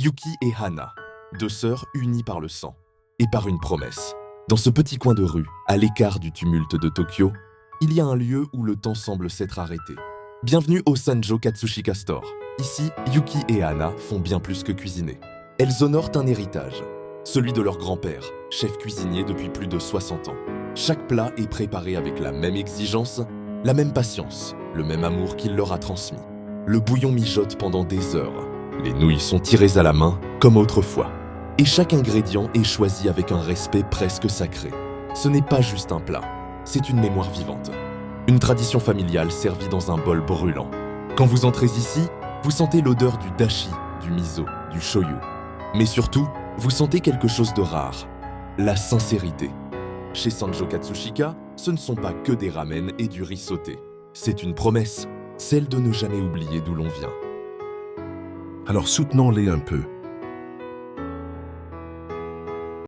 Yuki et Hana, deux sœurs unies par le sang et par une promesse. Dans ce petit coin de rue, à l'écart du tumulte de Tokyo, il y a un lieu où le temps semble s'être arrêté. Bienvenue au Sanjo Katsushika Store. Ici, Yuki et Hana font bien plus que cuisiner. Elles honorent un héritage, celui de leur grand-père, chef cuisinier depuis plus de 60 ans. Chaque plat est préparé avec la même exigence, la même patience, le même amour qu'il leur a transmis. Le bouillon mijote pendant des heures. Les nouilles sont tirées à la main, comme autrefois. Et chaque ingrédient est choisi avec un respect presque sacré. Ce n'est pas juste un plat, c'est une mémoire vivante. Une tradition familiale servie dans un bol brûlant. Quand vous entrez ici, vous sentez l'odeur du dashi, du miso, du shoyu. Mais surtout, vous sentez quelque chose de rare, la sincérité. Chez Sanjo Katsushika, ce ne sont pas que des ramen et du riz sauté. C'est une promesse, celle de ne jamais oublier d'où l'on vient. Alors soutenons-les un peu.